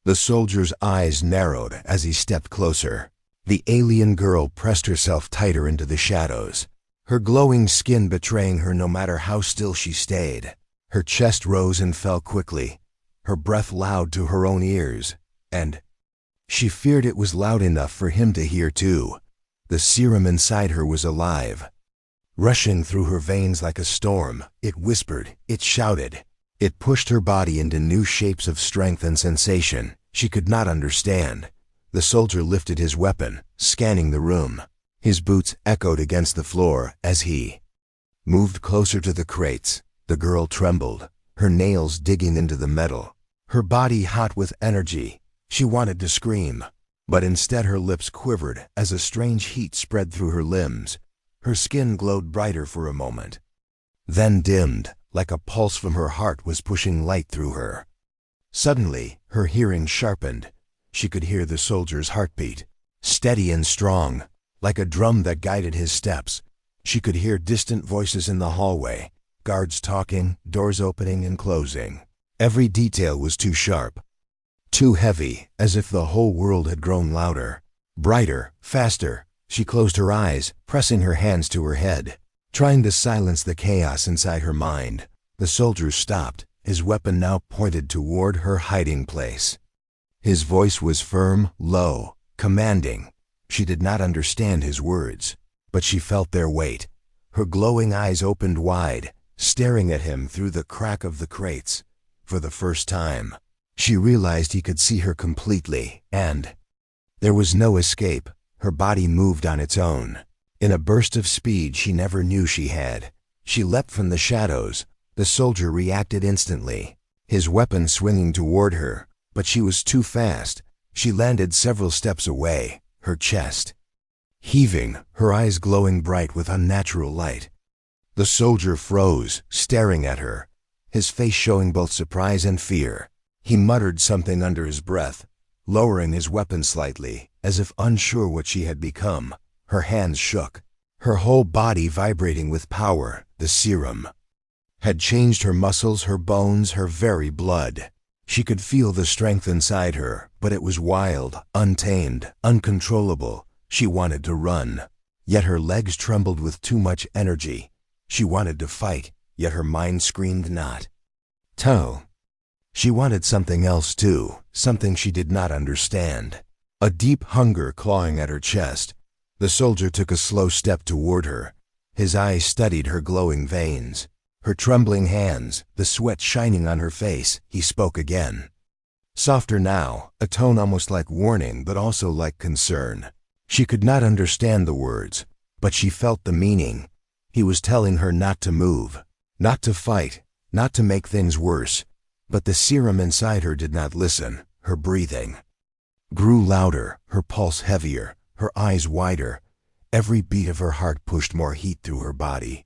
The soldier's eyes narrowed as he stepped closer. The alien girl pressed herself tighter into the shadows, her glowing skin betraying her no matter how still she stayed. Her chest rose and fell quickly, her breath loud to her own ears, and she feared it was loud enough for him to hear too. The serum inside her was alive, rushing through her veins like a storm. It whispered, it shouted, it pushed her body into new shapes of strength and sensation she could not understand. The soldier lifted his weapon, scanning the room. His boots echoed against the floor as he moved closer to the crates. The girl trembled, her nails digging into the metal, her body hot with energy. She wanted to scream, but instead her lips quivered as a strange heat spread through her limbs. Her skin glowed brighter for a moment, then dimmed, like a pulse from her heart was pushing light through her. Suddenly, her hearing sharpened. She could hear the soldier's heartbeat, steady and strong, like a drum that guided his steps. She could hear distant voices in the hallway, guards talking, doors opening and closing. Every detail was too sharp, too heavy, as if the whole world had grown louder, brighter, faster. She closed her eyes, pressing her hands to her head, trying to silence the chaos inside her mind. The soldier stopped, his weapon now pointed toward her hiding place. His voice was firm, low, commanding. She did not understand his words, but she felt their weight. Her glowing eyes opened wide, staring at him through the crack of the crates. For the first time, she realized he could see her completely, and there was no escape. Her body moved on its own, in a burst of speed she never knew she had. She leapt from the shadows. The soldier reacted instantly, his weapon swinging toward her, but she was too fast. She landed several steps away, her chest heaving, her eyes glowing bright with unnatural light. The soldier froze, staring at her, his face showing both surprise and fear. He muttered something under his breath, lowering his weapon slightly, as if unsure what she had become. Her hands shook, her whole body vibrating with power. The serum had changed her muscles, her bones, her very blood. She could feel the strength inside her, but it was wild, untamed, uncontrollable. She wanted to run, yet her legs trembled with too much energy. She wanted to fight, yet her mind screamed not. Toe. She wanted something else too, something she did not understand. A deep hunger clawing at her chest. The soldier took a slow step toward her. His eyes studied her glowing veins, her trembling hands, the sweat shining on her face. He spoke again. Softer now, a tone almost like warning but also like concern. She could not understand the words, but she felt the meaning. He was telling her not to move, not to fight, not to make things worse. But the serum inside her did not listen. Her breathing grew louder, her pulse heavier, her eyes wider. Every beat of her heart pushed more heat through her body.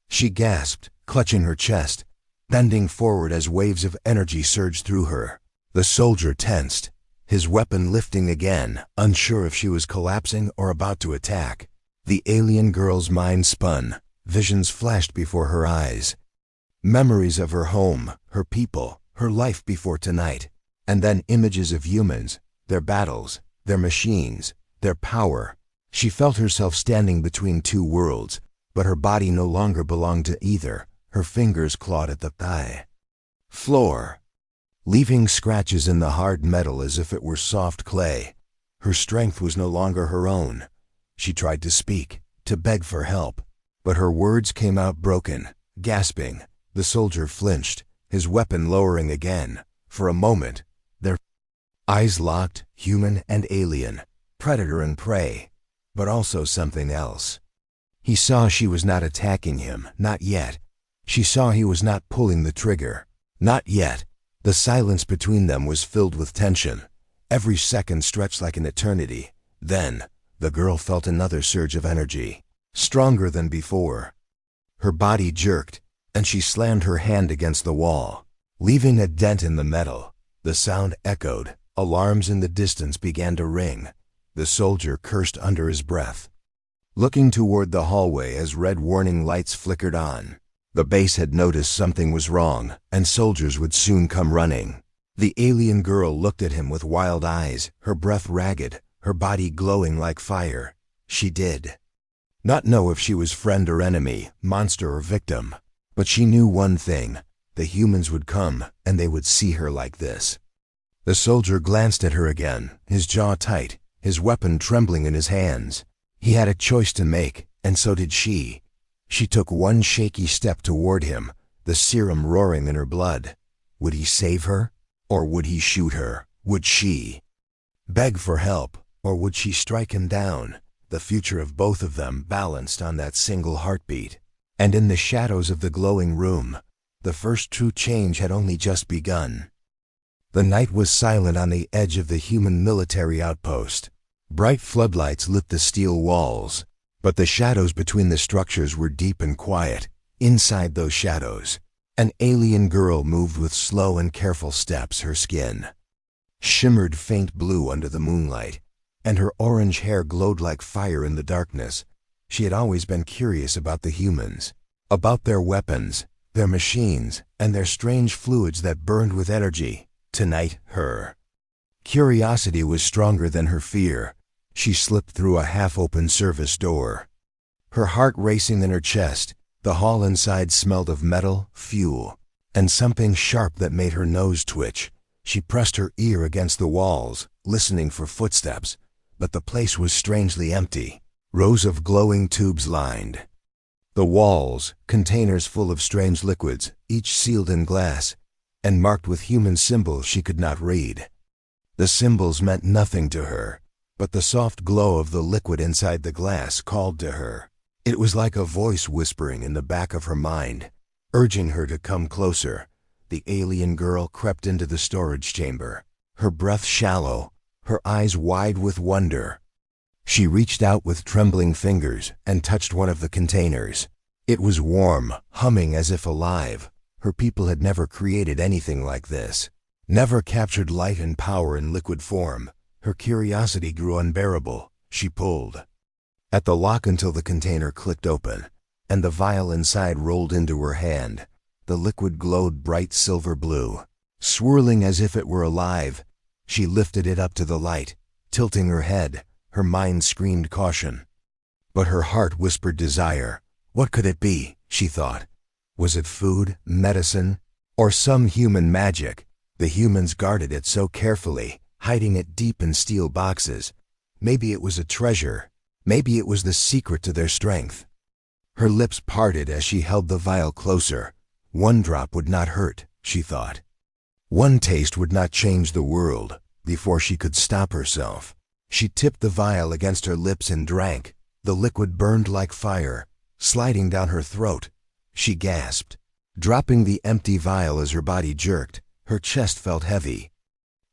She gasped, clutching her chest, bending forward as waves of energy surged through her. The soldier tensed, his weapon lifting again, unsure if she was collapsing or about to attack. The alien girl's mind spun. Visions flashed before her eyes. Memories of her home, her people, her life before tonight. And then images of humans, their battles, their machines, their power. She felt herself standing between two worlds, but her body no longer belonged to either. Her fingers clawed at the thigh floor, leaving scratches in the hard metal as if it were soft clay. Her strength was no longer her own. She tried to speak, to beg for help, but her words came out broken, gasping. The soldier flinched, his weapon lowering again. For a moment, their eyes locked, human and alien, predator and prey, but also something else. He saw she was not attacking him, not yet. She saw he was not pulling the trigger, not yet. The silence between them was filled with tension. Every second stretched like an eternity. Then, the girl felt another surge of energy, stronger than before. Her body jerked, and she slammed her hand against the wall, leaving a dent in the metal. The sound echoed. Alarms in the distance began to ring. The soldier cursed under his breath, looking toward the hallway as red warning lights flickered on. The base had noticed something was wrong, and soldiers would soon come running. The alien girl looked at him with wild eyes, her breath ragged, her body glowing like fire. She did not know if she was friend or enemy, monster or victim. But she knew one thing: the humans would come, and they would see her like this. The soldier glanced at her again, his jaw tight, his weapon trembling in his hands. He had a choice to make, and so did she. She took one shaky step toward him, the serum roaring in her blood. Would he save her? Or would he shoot her? Would she beg for help? Or would she strike him down? The future of both of them balanced on that single heartbeat. And in the shadows of the glowing room, the first true change had only just begun. The night was silent on the edge of the human military outpost. Bright floodlights lit the steel walls, but the shadows between the structures were deep and quiet. Inside those shadows, an alien girl moved with slow and careful steps. Her skin shimmered faint blue under the moonlight, and her orange hair glowed like fire in the darkness. She had always been curious about the humans, about their weapons, their machines, and their strange fluids that burned with energy. Tonight, her curiosity was stronger than her fear. She slipped through a half-open service door, her heart racing in her chest. The hall inside smelled of metal, fuel, and something sharp that made her nose twitch. She pressed her ear against the walls, listening for footsteps, but the place was strangely empty. Rows of glowing tubes lined the walls, containers full of strange liquids, each sealed in glass, and marked with human symbols she could not read. The symbols meant nothing to her, but the soft glow of the liquid inside the glass called to her. It was like a voice whispering in the back of her mind, urging her to come closer. The alien girl crept into the storage chamber, her breath shallow, her eyes wide with wonder. She reached out with trembling fingers and touched one of the containers. It was warm, humming as if alive. Her people had never created anything like this, never captured light and power in liquid form. Her curiosity grew unbearable. She pulled at the lock until the container clicked open, and the vial inside rolled into her hand. The liquid glowed bright silver blue, swirling as if it were alive. She lifted it up to the light, tilting her head. Her mind screamed caution, but her heart whispered desire. What could it be, she thought? Was it food, medicine, or some human magic? The humans guarded it so carefully, hiding it deep in steel boxes. Maybe it was a treasure. Maybe it was the secret to their strength. Her lips parted as she held the vial closer. One drop would not hurt, she thought. One taste would not change the world. Before she could stop herself, she tipped the vial against her lips and drank. The liquid burned like fire, sliding down her throat. She gasped, dropping the empty vial as her body jerked. Her chest felt heavy,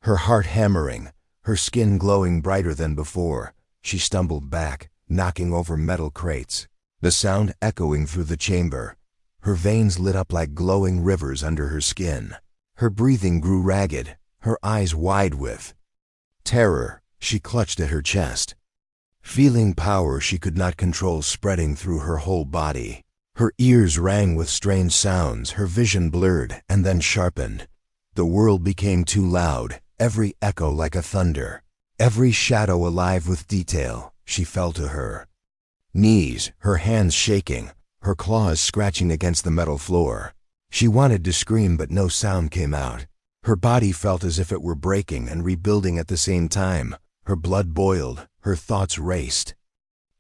her heart hammering, her skin glowing brighter than before. She stumbled back, knocking over metal crates, the sound echoing through the chamber. Her veins lit up like glowing rivers under her skin. Her breathing grew ragged, her eyes wide with terror. She clutched at her chest, feeling power she could not control spreading through her whole body. Her ears rang with strange sounds, her vision blurred and then sharpened. The world became too loud, every echo like a thunder, every shadow alive with detail. She fell to her knees, her hands shaking, her claws scratching against the metal floor. She wanted to scream, but no sound came out. Her body felt as if it were breaking and rebuilding at the same time. Her blood boiled, her thoughts raced,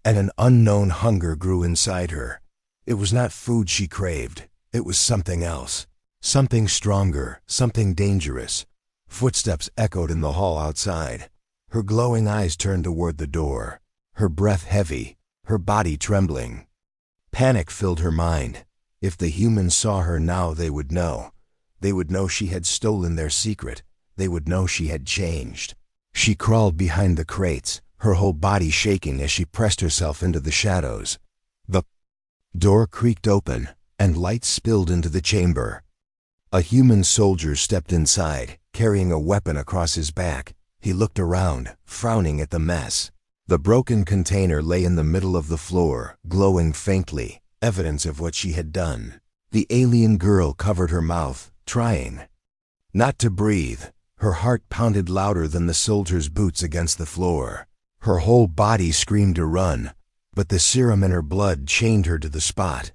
and an unknown hunger grew inside her. It was not food she craved, it was something else, something stronger, something dangerous. Footsteps echoed in the hall outside. Her glowing eyes turned toward the door, her breath heavy, her body trembling. Panic filled her mind. If the humans saw her now, they would know. They would know she had stolen their secret. They would know she had changed. She crawled behind the crates, her whole body shaking as she pressed herself into the shadows. The door creaked open, and light spilled into the chamber. A human soldier stepped inside, carrying a weapon across his back. He looked around, frowning at the mess. The broken container lay in the middle of the floor, glowing faintly, evidence of what she had done. The alien girl covered her mouth, trying not to breathe, Her heart pounded louder than the soldier's boots against the floor. Her whole body screamed to run, but the serum in her blood chained her to the spot.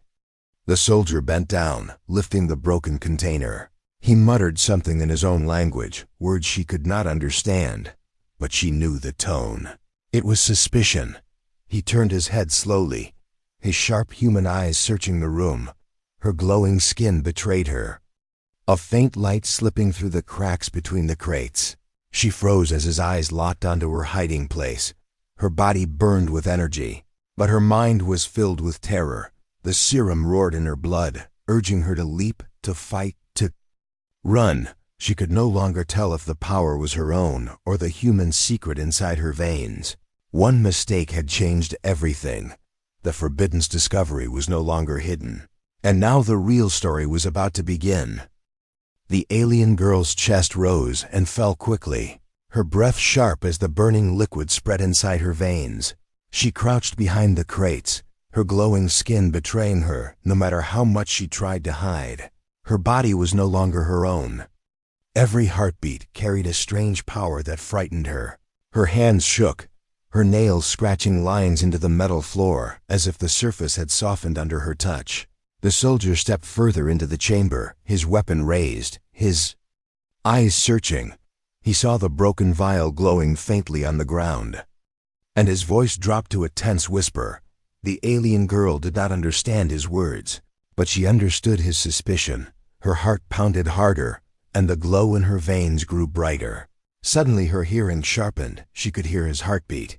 The soldier bent down, lifting the broken container. He muttered something in his own language, words she could not understand, but she knew the tone. It was suspicion. He turned his head slowly, his sharp human eyes searching the room. Her glowing skin betrayed her. A faint light slipping through the cracks between the crates. She froze as his eyes locked onto her hiding place. Her body burned with energy, but her mind was filled with terror. The serum roared in her blood, urging her to leap, to fight, to run. She could no longer tell if the power was her own or the human secret inside her veins. One mistake had changed everything. The Forbidden's discovery was no longer hidden. And now the real story was about to begin. The alien girl's chest rose and fell quickly, her breath sharp as the burning liquid spread inside her veins. She crouched behind the crates, her glowing skin betraying her no matter how much she tried to hide. Her body was no longer her own. Every heartbeat carried a strange power that frightened her. Her hands shook, her nails scratching lines into the metal floor as if the surface had softened under her touch. The soldier stepped further into the chamber, his weapon raised, his eyes searching. He saw the broken vial glowing faintly on the ground, and his voice dropped to a tense whisper. The alien girl did not understand his words, but she understood his suspicion. Her heart pounded harder, and the glow in her veins grew brighter. Suddenly her hearing sharpened. She could hear his heartbeat.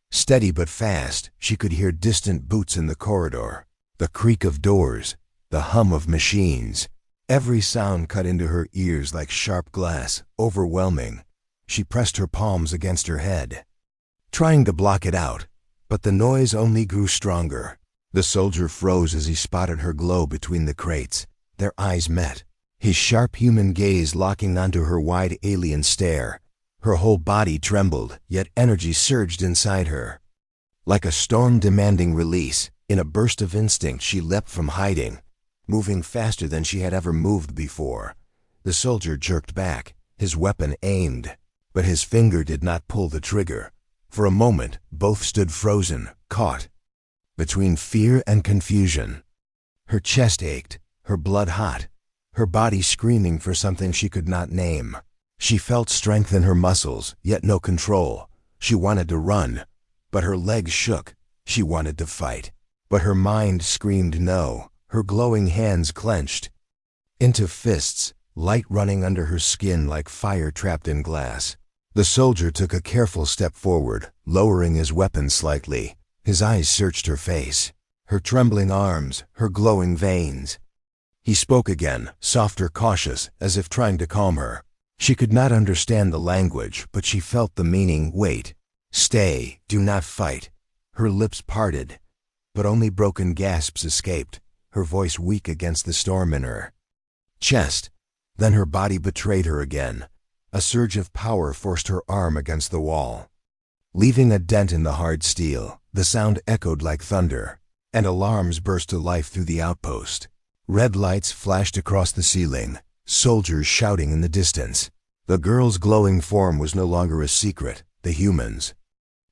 Steady but fast, she could hear distant boots in the corridor, the creak of doors, the hum of machines. Every sound cut into her ears like sharp glass, overwhelming. She pressed her palms against her head, trying to block it out, but the noise only grew stronger. The soldier froze as he spotted her glow between the crates. Their eyes met, his sharp human gaze locking onto her wide alien stare. Her whole body trembled, yet energy surged inside her. Like a storm demanding release, in a burst of instinct she leapt from hiding, moving faster than she had ever moved before. The soldier jerked back, his weapon aimed, but his finger did not pull the trigger. For a moment, both stood frozen, caught between fear and confusion. Her chest ached, her blood hot, her body screaming for something she could not name. She felt strength in her muscles, yet no control. She wanted to run, but her legs shook. She wanted to fight, but her mind screamed no. Her glowing hands clenched into fists, light running under her skin like fire trapped in glass. The soldier took a careful step forward, lowering his weapon slightly. His eyes searched her face, her trembling arms, her glowing veins. He spoke again, softer, cautious, as if trying to calm her. She could not understand the language, but she felt the meaning. Wait. Stay. Do not fight. Her lips parted, but only broken gasps escaped, her voice weak against the storm in her chest. Then her body betrayed her again. A surge of power forced her arm against the wall, leaving a dent in the hard steel. The sound echoed like thunder, and alarms burst to life through the outpost. Red lights flashed across the ceiling, soldiers shouting in the distance. The girl's glowing form was no longer a secret. The humans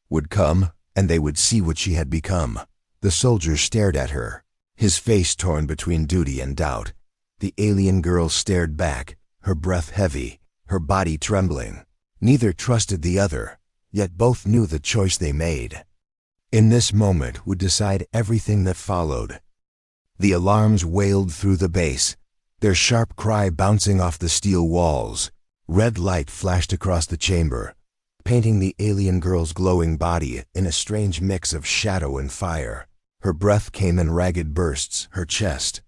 would come, and they would see what she had become. The soldier stared at her, his face torn between duty and doubt. The alien girl stared back, her breath heavy, her body trembling. Neither trusted the other, yet both knew the choice they made in this moment would decide everything that followed. The alarms wailed through the base, their sharp cry bouncing off the steel walls. Red light flashed across the chamber, painting the alien girl's glowing body in a strange mix of shadow and fire. Her breath came in ragged bursts, her chest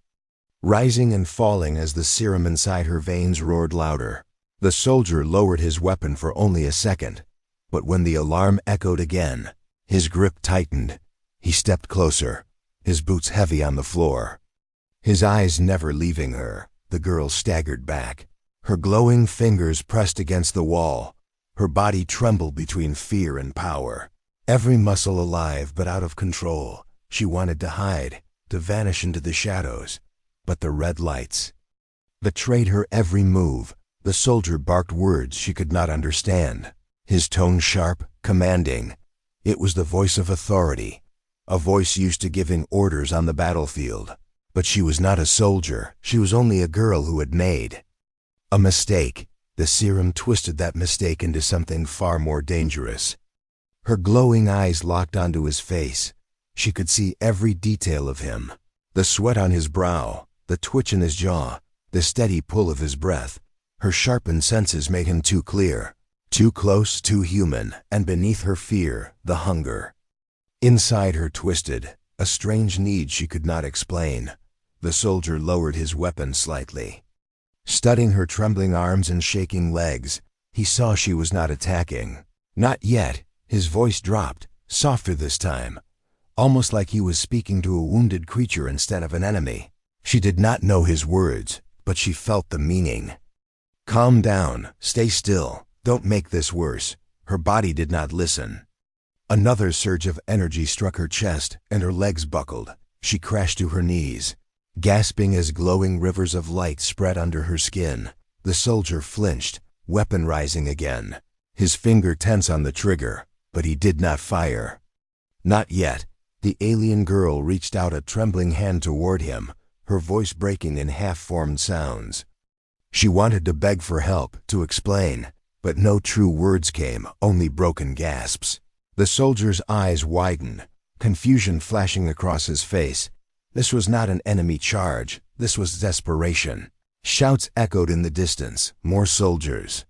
rising and falling as the serum inside her veins roared louder. The soldier lowered his weapon for only a second, but when the alarm echoed again, his grip tightened. He stepped closer, his boots heavy on the floor, his eyes never leaving her. The girl staggered back, her glowing fingers pressed against the wall. Her body trembled between fear and power, every muscle alive but out of control. She wanted to hide, to vanish into the shadows, but the red lights betrayed her every move. The soldier barked words she could not understand, his tone sharp, commanding. It was the voice of authority, a voice used to giving orders on the battlefield. But she was not a soldier, she was only a girl who had made a mistake. The serum twisted that mistake into something far more dangerous. Her glowing eyes locked onto his face. She could see every detail of him. The sweat on his brow, the twitch in his jaw, the steady pull of his breath. Her sharpened senses made him too clear, too close, too human, and beneath her fear, the hunger. Inside her twisted, a strange need she could not explain. The soldier lowered his weapon slightly. Studying her trembling arms and shaking legs, he saw she was not attacking. Not yet. His voice dropped, softer this time, almost like he was speaking to a wounded creature instead of an enemy. She did not know his words, but she felt the meaning. Calm down, stay still, don't make this worse. Her body did not listen. Another surge of energy struck her chest, and her legs buckled. She crashed to her knees, gasping as glowing rivers of light spread under her skin. The soldier flinched, weapon rising again, his finger tense on the trigger, but he did not fire. Not yet. The alien girl reached out a trembling hand toward him, her voice breaking in half-formed sounds. She wanted to beg for help, to explain, but no true words came, only broken gasps. The soldier's eyes widened, confusion flashing across his face. This was not an enemy charge, this was desperation. Shouts echoed in the distance, more soldiers.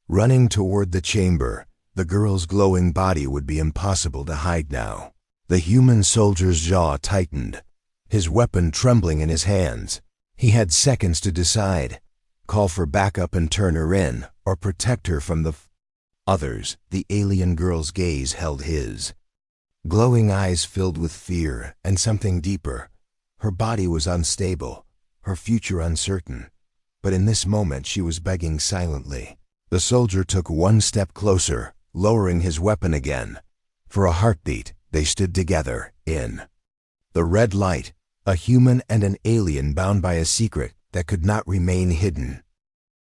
Running toward the chamber, the girl's glowing body would be impossible to hide now. The human soldier's jaw tightened, his weapon trembling in his hands. He had seconds to decide, call for backup and turn her in, or protect her from the others. The alien girl's gaze held his. Glowing eyes filled with fear and something deeper. Her body was unstable, her future uncertain. But in this moment she was begging silently. The soldier took one step closer, lowering his weapon again. For a heartbeat, they stood together, in the red light, a human and an alien bound by a secret that could not remain hidden.